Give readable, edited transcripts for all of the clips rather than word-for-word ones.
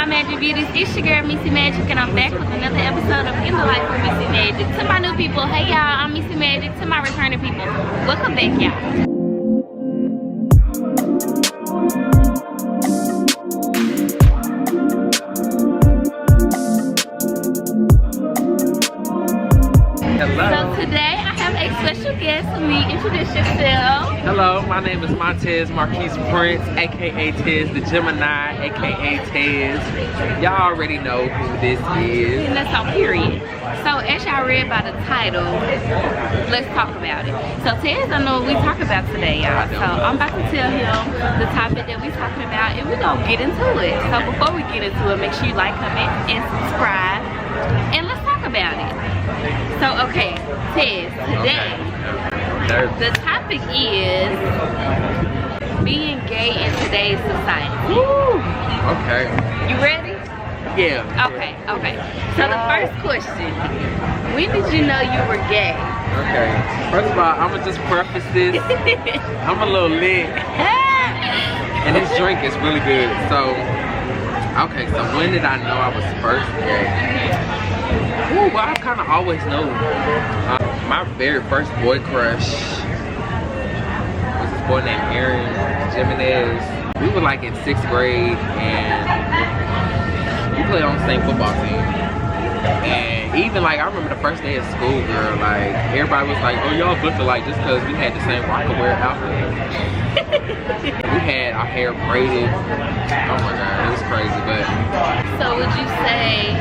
my Magic Beauties. It's your girl Missy Magic, and I'm back with another episode of In the Life of Missy Magic. To my new people, hey y'all, I'm Missy Magic. To my returning people, welcome back, y'all. So today I have a special guest with me. Introduce yourself. Hello, my name is Montez Marquise Prince, aka Tez the Gemini, aka Tez. Y'all already know who this is. And that's on period. So as y'all read by the title, let's talk about it. So Tez don't know what we talk about today, y'all. So I'm about to tell him the topic that we talking about, and we're gonna get into it. So before we get into it, make sure you like, comment, and subscribe, and let's talk about it. So okay, Tez, today the topic is being gay in today's society. Woo! Okay. You ready? Yeah. Okay. So the first question: when did you know you were gay? Okay. First of all, I'ma just preface this. I'm a little lit, and this drink is really good. So, okay. So when did I know I was first gay? Ooh, well, I kind of always knew. My very first boy crush was this boy named Aaron Jimenez. We were like in 6th grade, and we played on the same football team. And even like, I remember the first day of school, girl, like everybody was like, oh, y'all look alike just because we had the same Rockaware outfit. We had our hair braided. Oh my God, it was crazy. But so would you say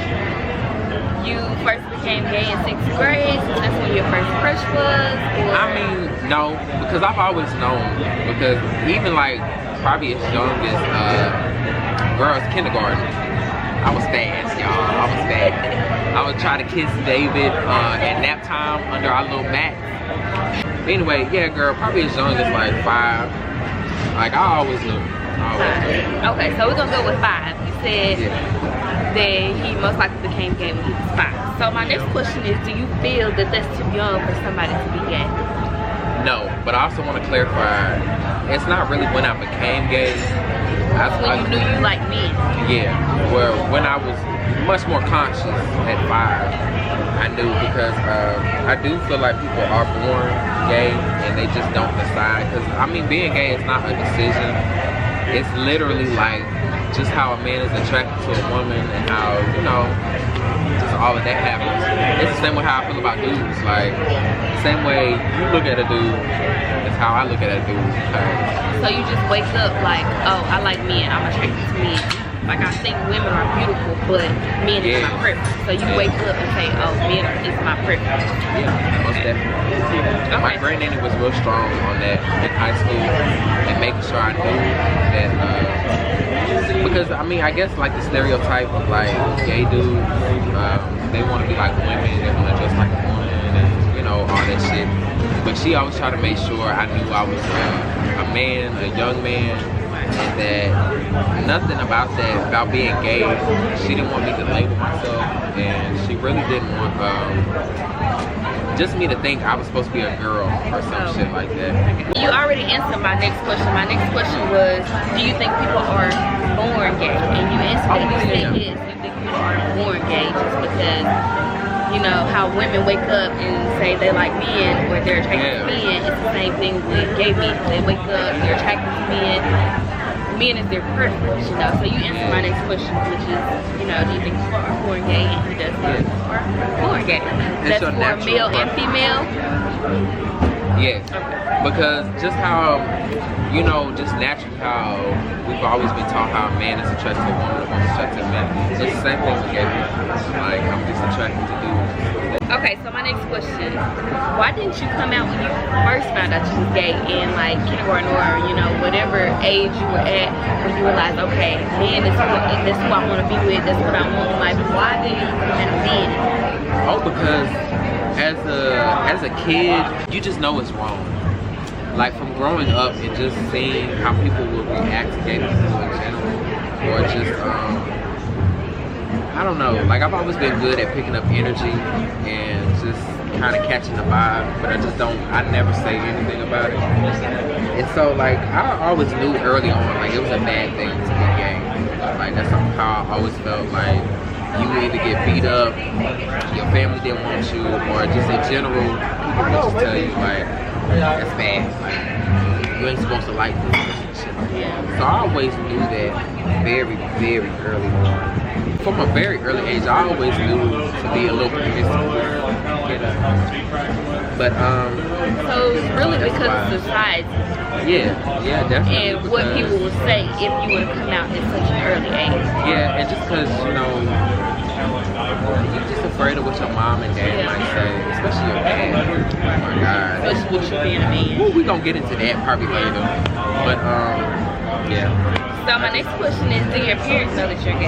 you first became gay in 6th grade? So that's when your first crush was? Or? I mean, no, because I've always known. Because even like probably as young as girls kindergarten, I was fast, y'all. I was fast. I would try to kiss David at nap time under our little mat. But anyway, yeah, girl, probably as young as like 5. Like I always knew. Okay, so we're gonna go with 5. You said that he most likely became gay when he was 5. So my next question is, do you feel that that's too young for somebody to be gay? No, but I also want to clarify, it's not really when I became gay. That's when you knew you liked men. Yeah, well, when I was much more conscious at 5, I knew, because I do feel like people are born gay and they just don't decide. Because I mean, being gay is not a decision. It's literally like just how a man is attracted to a woman and how, you know, just all of that happens. It's the same way how I feel about dudes. Like, the same way you look at a dude is how I look at a dude. So you just wake up like, oh, I like men, I'm attracted to men. Like, I think women are beautiful, but men is my preference. So you wake up and say, oh, men is my preference. Yeah, most definitely. Okay. My granddaddy was real strong on that in high school and making sure I knew that, because I mean, I guess like the stereotype of like gay dudes, they want to be like women, they want to dress like a woman, and you know, all that shit. But she always tried to make sure I knew I was a man, a young man, and that nothing about that, about being gay, she didn't want me to label myself, and she really didn't want just me to think I was supposed to be a girl or some shit like that. You already answered my next question. My next question was, do you think people are born gay? And you answered that. You said yes, you think people are born gay just because, you know, how women wake up and say they like men or they're attracted to men. It's the same thing with gay men. They wake up, they're attracted to men. Men is their preference, you know. So you answered my next question, which is, you know, do you think people are born gay? And he does say people are born gay. That's for male and female? Yes. Okay. Because just how, you know, just naturally how we've always been taught how a man is attracted to a woman, a woman is attracted to a man. So it's the same thing with gay people. Like, I'm just attracted to dudes. Okay, so my next question, why didn't you come out when you first found out you was gay in like kindergarten or, you know, whatever age you were at, when you realized, okay, man, this is who I want to be with, that's what I want in life? Why did you come out then? Oh, because as a kid, you just know it's wrong. Like, from growing up and just seeing how people will react to gay people in general, or just I don't know, like I've always been good at picking up energy and just kind of catching the vibe, but I never say anything about it. And so like, I always knew early on, like it was a bad thing to be gay. Like that's how I always felt. Like you either get beat up, your family didn't want you, or just in general, people would just tell you like that's bad. Like you ain't supposed to like this. Yeah. So I always knew that very, very early on. From a very early age, I always knew to be a little promiscuous. You know? But so it's really because of society. Yeah, definitely. And what people would say if you would have come out at such an early age. Yeah, and just because, you know, you're just afraid of what your mom and dad might say, especially your dad. Oh my God. Especially with you being a man. Well, we gonna get into that probably later. But yeah. So my next question is, do your parents know that you're gay?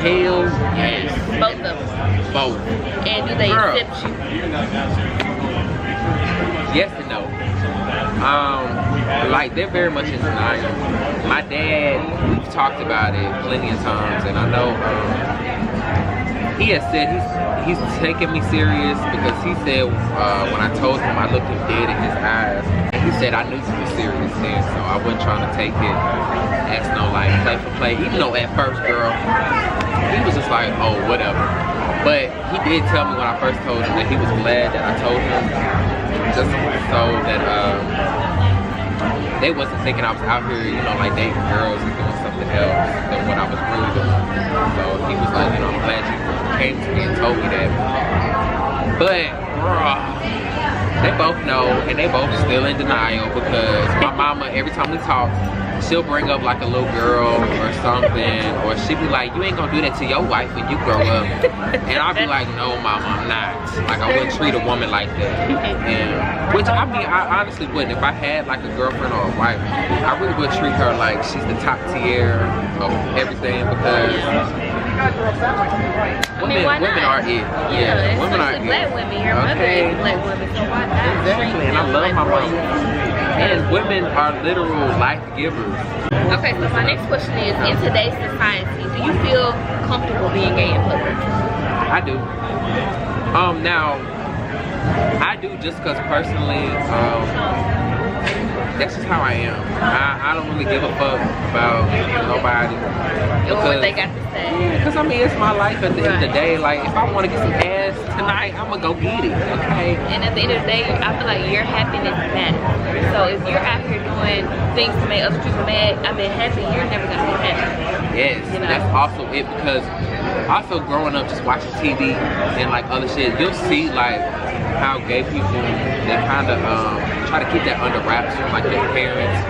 Hell yes. Both of them? Both. And do they accept you? Yes and no. Like they're very much in denial. My dad, we've talked about it plenty of times, and I know he has said he's taking me serious because he said when I told him I looked him dead in his eyes, he said I knew you were serious then, so I wasn't trying to take it as no like play for play. Even though at first, girl, he was just like, oh, whatever. But he did tell me when I first told him that he was glad that I told him, just so that they wasn't thinking I was out here, you know, like dating girls and doing something else than what I was really doing. So he was like, you know, I'm glad you came to me and told me that. But, bruh, they both know, and they both still in denial because my mama, every time we talk, she'll bring up like a little girl or something, or she'll be like, you ain't gonna do that to your wife when you grow up. And I'll be like, no, mama, I'm not. Like, I wouldn't treat a woman like that. And, which, I mean, I honestly wouldn't. If I had like a girlfriend or a wife, I really would treat her like she's the top tier of everything because women are it. Yeah, women are it. Black women, your mother is a black woman, so why not? Exactly, and I love my mom. And women are literal life givers. Okay, so my next question is, in today's society, do you feel comfortable being gay in public? I do. Now, I do just because personally, that's just how I am. I don't really give a fuck about nobody. Or what they got to say. Yeah, because I mean, it's my life at the end of the day. Like, if I want to get some ass tonight, I'm going to go get it, okay? And at the end of the day, I feel like your happiness matters. So if you're out here doing things to make other people mad, I mean, happy, you're never going to be happy. Yes, you know? That's also it, because also growing up just watching TV and like other shit, you'll see like how gay people, they kind of try to keep that under wraps from like their parents,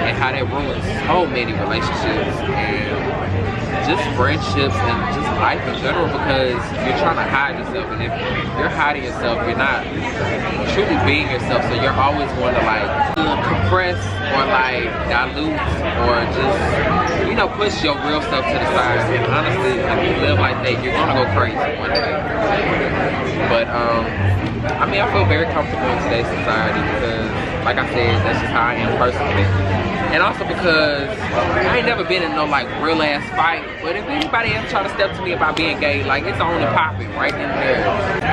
and how that ruins so many relationships and just friendships and just life in general, because you're trying to hide yourself, and if you're hiding yourself, you're not truly being yourself, so you're always going to like compress or like dilute or just, you know, push your real self to the side. And honestly, if you live like that, you're gonna go crazy one day. But I mean, I feel very comfortable in today's society because, like I said, that's just how I am personally. And also because I ain't never been in no like real ass fight. But if anybody ever try to step to me about being gay, like it's on and popping right in there.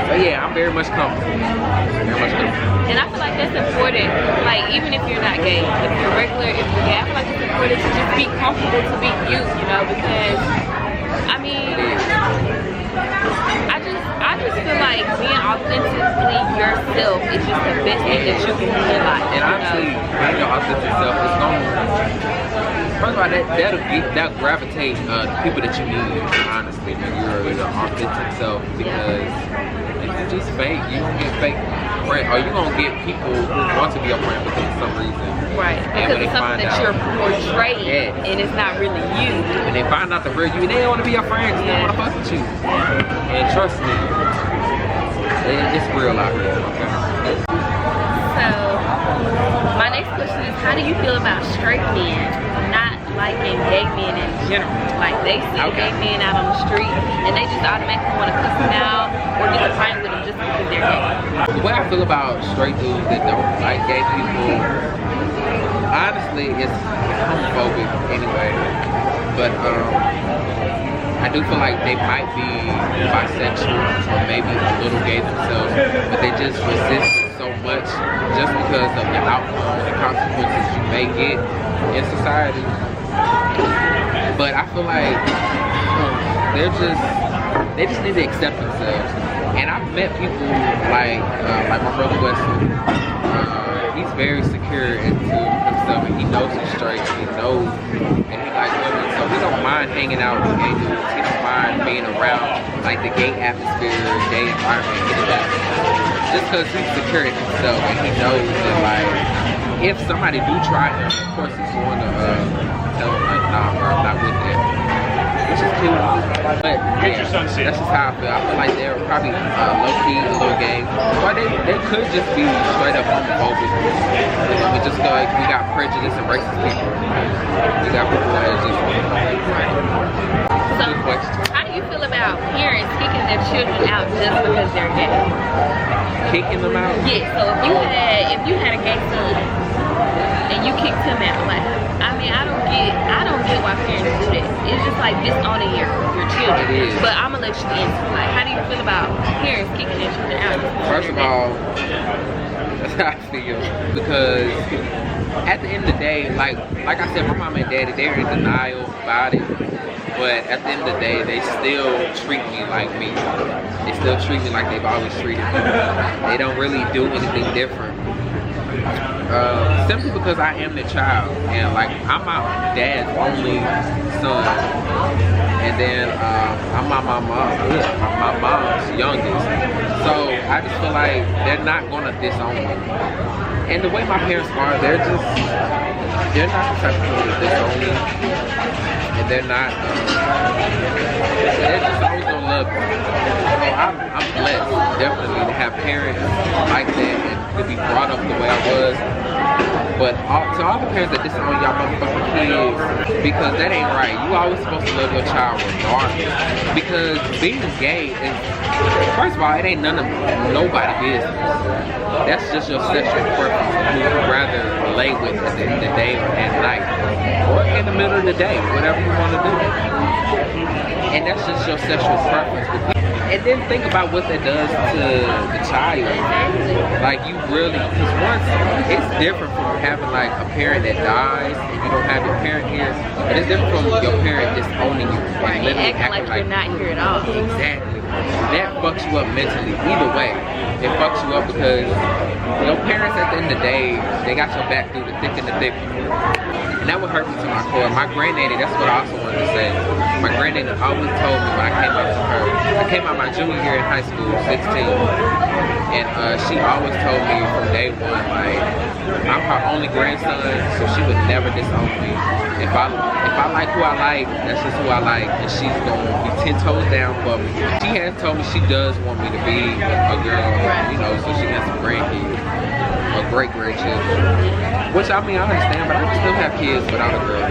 But yeah, I'm very much comfortable. Very much comfortable. And I feel like that's important. Like even if you're not gay, if you're regular, if you're gay, I feel like it's important to just be comfortable to be you know, because I mean, I just feel like being authentically yourself is just the best thing that you can do in life. And honestly, being your authentic self is going to, first of all, that'll gravitate the people that you need, honestly, when you're your authentic self, because if you're just fake, you're going to get fake friends, or you're going to get people who want to be your friend because of some reason. Right, because it's something that you're portraying, and it's not really you. And they find out the real you, and they don't want to be your friends, they don't want to fuck with you. And trust me, it's real out here, okay? So, my next question is, how do you feel about straight men not liking gay men in general? Like, they see gay men out on the street, and they just automatically want to cuss them out, or get a fight with them just because they're gay. The way I feel about straight dudes that don't like gay people, honestly, it's homophobic anyway. But I do feel like they might be bisexual or maybe a little gay themselves, but they just resist it so much just because of the outcome and the consequences you may get in society. But I feel like they just need to accept themselves. And I've met people like my brother Wesley. He's very secure into himself, and he knows he's straight, and he knows, and he likes women, so he don't mind hanging out with gay dudes. He don't mind being around like the gay atmosphere, gay environment, just because he's secure in himself, and he knows that like if somebody do try him, of course he's going to tell him like, nah, bro, I'm not with that. Which is cool, but yeah, that's just how I feel. I feel like they're probably low-key a little gay, or they could just be straight up homophobic. I mean, just like we got prejudice and racist people. We got people that are just. So, how do you feel about parents kicking their children out just because they're gay? Kicking them out? Yeah. So if you had a gay son and you kicked him out, like, I mean, I don't get why parents do that. It's just like disowning your children. It is. But I'm gonna let you answer. Like, how do you feel about parents kicking their children out? First of all, that's how I feel, because at the end of the day, like I said, my mom and daddy, they're in denial about it. But at the end of the day, they still treat me like me. They still treat me like they've always treated me. They don't really do anything different. Simply because I am the child, and like I'm my dad's only son, and then I'm my mom's youngest. So I just feel like they're not gonna disown me. And the way my parents are, they're not the type of people that disown me, and they're just always gonna love me. So I'm blessed, definitely, to have parents like that and to be brought up the way I was. But to all the parents that disown y'all motherfucking kids, because that ain't right. You always supposed to love your child regardless. Because being gay is, first of all, it ain't none of nobody's business. That's just your sexual preference who you'd rather lay with at the end of the day or at night. Or in the middle of the day, whatever you want to do. And that's just your sexual preference. And then think about what that does to the child. Like, you really, because once, it's different from having like a parent that dies and you don't have your parent here, but it's different from your parent disowning you and literally acting like you're not here at all. Exactly. That fucks you up mentally. Either way, it fucks you up because your parents at the end of the day, they got your back through the thick and the thick. And that would hurt me to my core. My granddaddy, that's what I also wanted to say. My granddaddy always told me when I came out to her, I came out my junior year in high school, 16. And she always told me from day one, like, I'm her only grandson, so she would never disown me. If I like who I like, that's just who I like, and she's gonna be 10 toes down for me. She has told me she does want me to be a girl, you know, so she has some grandkids, or great grandchildren. Which, I mean, I understand, but I can still have kids without a girl.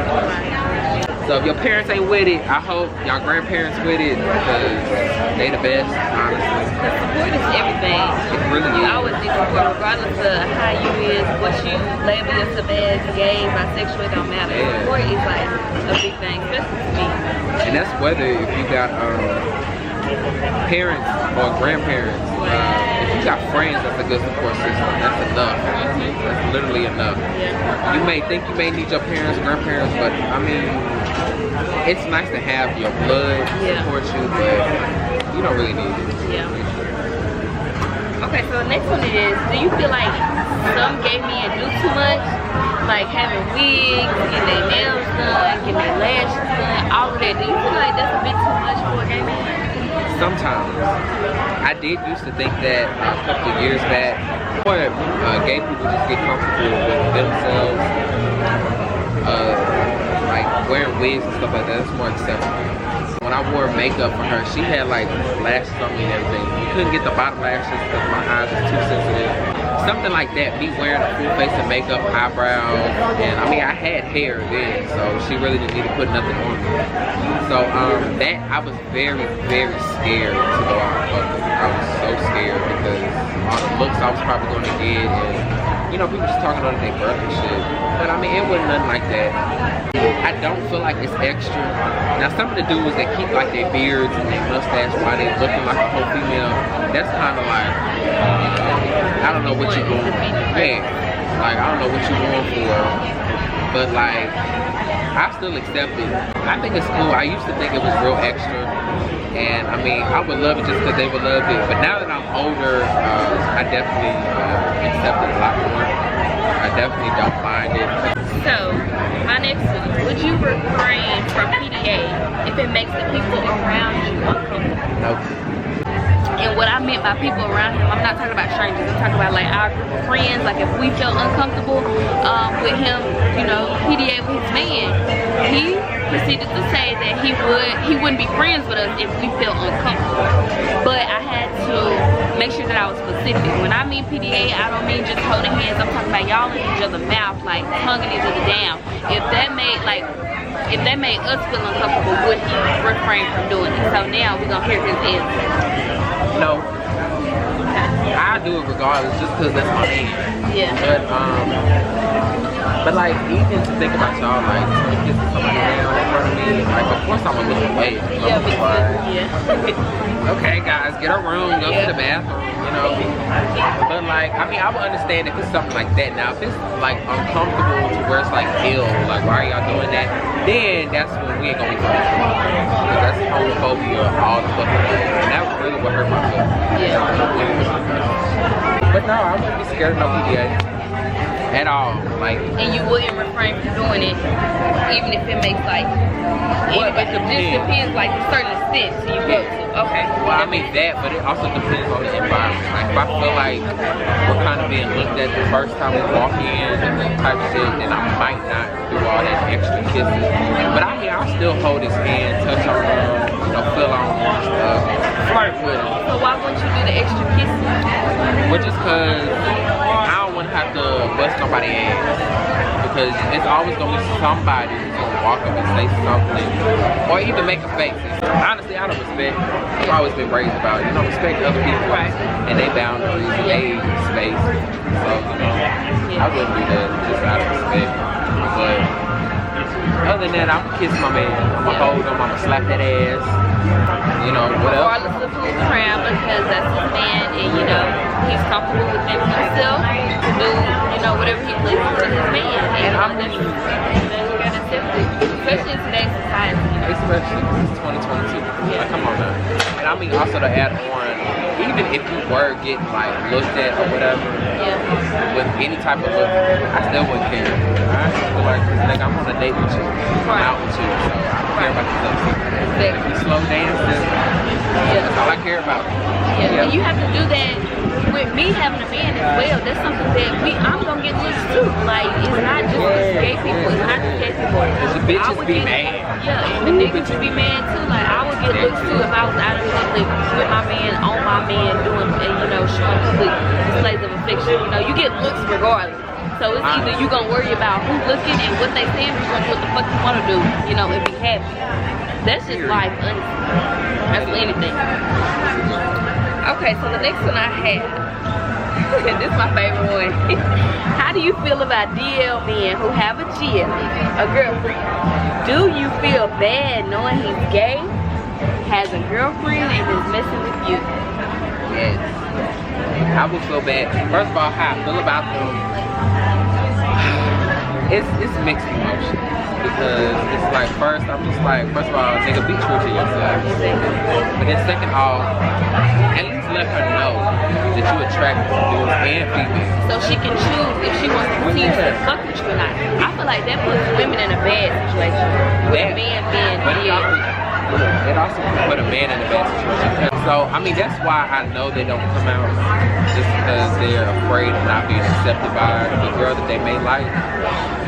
So if your parents ain't with it, I hope y'all grandparents with it, because they the best, honestly. Support is everything. It really is. You always need support, regardless of how you is, what you label yourself as, gay, bisexual, it don't matter. Yeah. Support is like a big thing, especially to me. And that's whether if you got parents or grandparents. If you got friends, that's a good support system. That's enough. That's literally enough. Yeah. You may think you may need your parents, grandparents, but I mean, it's nice to have your blood support you, but you don't really need it. Yeah. Okay, so the next one is, do you feel like some gay men do too much? Like having wigs, getting their nails done, getting their lashes done, all of that. Do you feel like that's a bit too much for a gay man? Sometimes. I did used to think that a couple of years back, where gay people just get comfortable with themselves, like wearing wigs and stuff like that, it's more acceptable. When I wore makeup for her, she had like lashes on me and everything. You couldn't get the bottom lashes because my eyes were too sensitive. Something like that, me wearing a full face of makeup, eyebrows, and I mean I had hair then, so she really didn't need to put nothing on me. So that I was very, very scared to go out in public. I was so scared because all the looks I was probably going to get, and you know, people just talking on their birth and shit. But I mean, it wasn't nothing like that. I don't feel like it's extra. Now, some of the dudes that keep like their beards and their mustache while they're looking like a whole female, that's kind of like, I don't know what you're going for. Yeah, like I don't know what you're going for. but like, I still accept it. I think it's cool. I used to think it was real extra. And I mean, I would love it just because they would love it. But now that I'm older, I definitely accept it a lot more. I definitely don't mind it. So, my next one, would you refrain from PDA if it makes the people around you uncomfortable? Nope. And what I meant by people around him, I'm not talking about strangers, I'm talking about like our group of friends. Like if we felt uncomfortable with him, you know, PDA with his man, he proceeded to say that he wouldn't be friends with us if we felt uncomfortable. But I had to make sure that I was specific. When I mean PDA, I don't mean just holding hands. I'm talking about y'all in each other's mouth, like tonguing each other down. If that made us feel uncomfortable, would he refrain from doing it? So now we're gonna hear his answer. No. I do it regardless, just because that's my man. Yeah. But like, even to think about y'all, like, kissing somebody down in front of me, like, of course I'm gonna look away. Yeah, yeah. Okay, guys, get a room, go to the bathroom, you know. But like, I mean, I would understand if it's something like that. Now, if it's like uncomfortable to where it's like, ew, like, why are y'all doing that? Then that's when we ain't gonna be friends. Because that's homophobia all the fucking way. And that really would hurt my feelings. Yeah. But no, I wouldn't be scared of no PDA. At all, like. And you wouldn't refrain from doing it, even if it makes like. Well, it just depends, like a certain extent you go to. Okay. Well, I mean that, but it also depends on the environment. Like if I feel like we're kind of being looked at the first time we walk in and that type of shit, then I might not do all that extra kissing. But I mean, I'll still hold his hand, touch on him, you know, feel on him and stuff, flirt with him. So why wouldn't you do the extra kissing? Well, just cause I don't want to have to bust nobody's ass. Because it's always gonna be somebody who's gonna walk up and say something, or even make a face. Honestly, I don't respect. I've always been raised about, you know, respect other people and their boundaries and their space. So, you know, I wouldn't do that just out of respect. But other than that, I'm gonna kiss my man. I'm gonna hold him. I'm gonna slap that ass. You know, whatever. Regardless of who's around, because that's his man, and you know he's comfortable within himself to do, you know, whatever he pleases with his man. And I'm just, you gotta accept it, especially in today's society. You know? Especially it's 2022. Like, come on now. And I mean, also to add on, even if you were getting like looked at or whatever, with any type of look, I still wouldn't care. I feel like I'm on a date with you, I'm out with you, so I don't care about the stuff. If you slow dancing, that's all I care about. Yeah, and you have to do that with me having a man as well. That's something that I'm gonna get looks too. Like, it's not just the gay people, it's not just gay people. The bitches be mad. Yeah, the niggas would be mad too. Like, I would get looks too if I was out in public with my man, on my man, doing, you know, showing public displays of affection. You know, you get looks regardless. So it's either you gonna worry about who's looking and what they saying, or you gonna do what the fuck you wanna do, you know, and be happy. That's just life, honestly. That's anything. Okay, so the next one I have, this is my favorite one. How do you feel about DL men who have a chick, a girlfriend? Do you feel bad knowing he's gay, has a girlfriend, and is messing with you? Yes. I would feel bad. First of all, how I feel about them, it's mixed emotions. Because it's like, first of all, nigga, be true to yourself. But then second off, at least let her know that you attracted to dudes and females. So she can choose if she wants to continue to fuck with you or not. I feel like that puts women in a bad situation. With a man being it also can put a man in a bad situation. So, I mean, that's why I know they don't come out. Just because they're afraid of not being accepted by the girl that they may like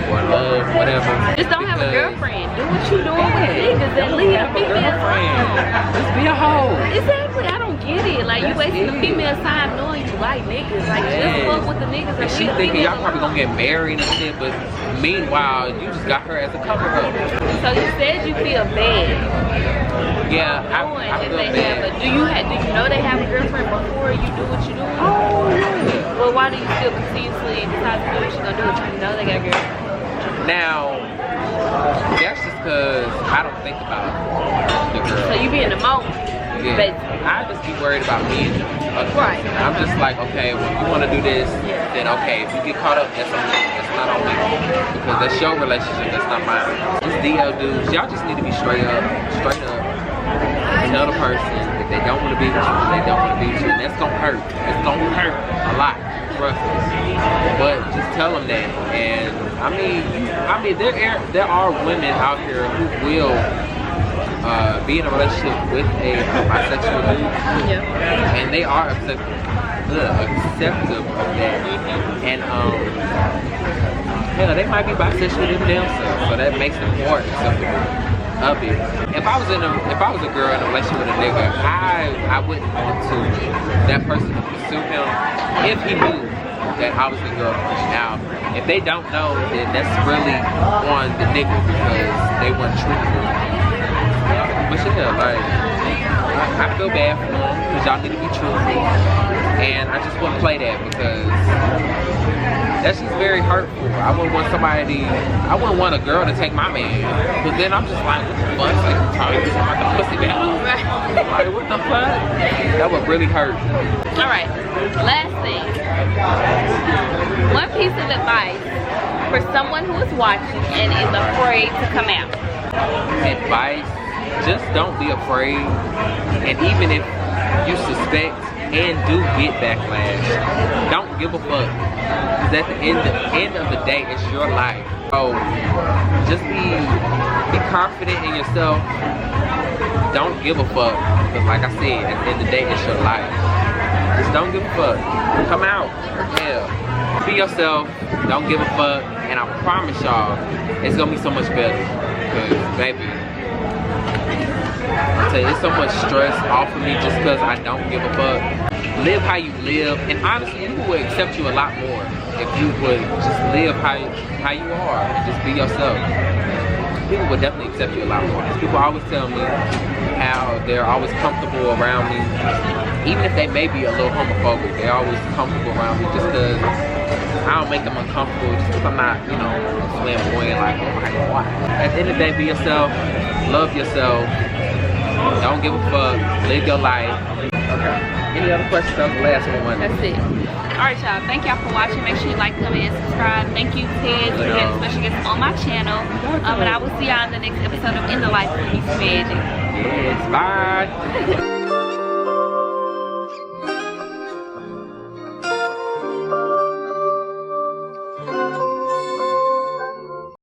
or love, whatever. Just don't have a girlfriend. Do what you doing with niggas and leave a female alone. Just be a hoe. Exactly, I don't get it. Like, you wasting the female time knowing you like niggas. Like, just fuck with the niggas and she thinking y'all probably gonna get married and shit, but meanwhile, you just got her as a cover up. So you said you feel bad. Yeah, I feel bad. Do you know they have a girlfriend before you do what you do? Oh, yeah. Well, why do you still continuously decide to do what you're gonna do if you know they got a girlfriend? Now, that's just because I don't think about the girl. So you be in the moment. Yeah. I just be worried about me and them. Right. I'm just like, okay, well, if you want to do this, then okay. If you get caught up, that's on me. That's not on me. Because that's your relationship. That's not mine. These DL dudes, y'all just need to be straight up. Tell the person that they don't want to be with you, they don't want to be with you, and that's gonna hurt. It's gonna hurt a lot, trust me. But just tell them that. And I mean, there are women out here who will be in a relationship with a bisexual dude, and they are acceptive of that. And hell, they might be bisexual themselves, so that makes them more acceptable of it. If I was a girl in a relationship with a nigga, I wouldn't want to that person to pursue him if he knew that I was the girlfriend. Now, if they don't know, then that's really on the nigga because they weren't truthful. But yeah, like I feel bad for them because y'all need to be truthful, and I just wouldn't play that because that's just very hurtful. I wouldn't want a girl to take my man. But then I'm just like, what the fuck? Like, I'm talking about the pussy down. Like, what the fuck? That would really hurt. Alright, last thing. One piece of advice for someone who is watching and is afraid to come out. Advice, just don't be afraid. And even if you suspect and do get backlash, don't give a fuck. Because at the end of the day, it's your life. So just be confident in yourself. Don't give a fuck. Because like I said, at the end of the day, it's your life. Just don't give a fuck. Come out. Hell. Be yourself. Don't give a fuck. And I promise y'all, it's gonna be so much better. Because baby, I tell you, it's so much stress off of me just because I don't give a fuck. Live how you live, and honestly, people will accept you a lot more if you would just live how you are and just be yourself. People would definitely accept you a lot more. People always tell me how they're always comfortable around me, even if they may be a little homophobic. They're always comfortable around me just because I don't make them uncomfortable, just because I'm not, you know, flamboyant like, oh my god. At the end of the day, be yourself, love yourself, don't give a fuck, live your life. Okay. Any other questions? That was the last one. That's it. Alright y'all, thank y'all for watching. Make sure you like, comment, and subscribe. Thank you, Ted, for having special guests on my channel. And I will see y'all in the next episode of In the Life with Magic. Yes, bye.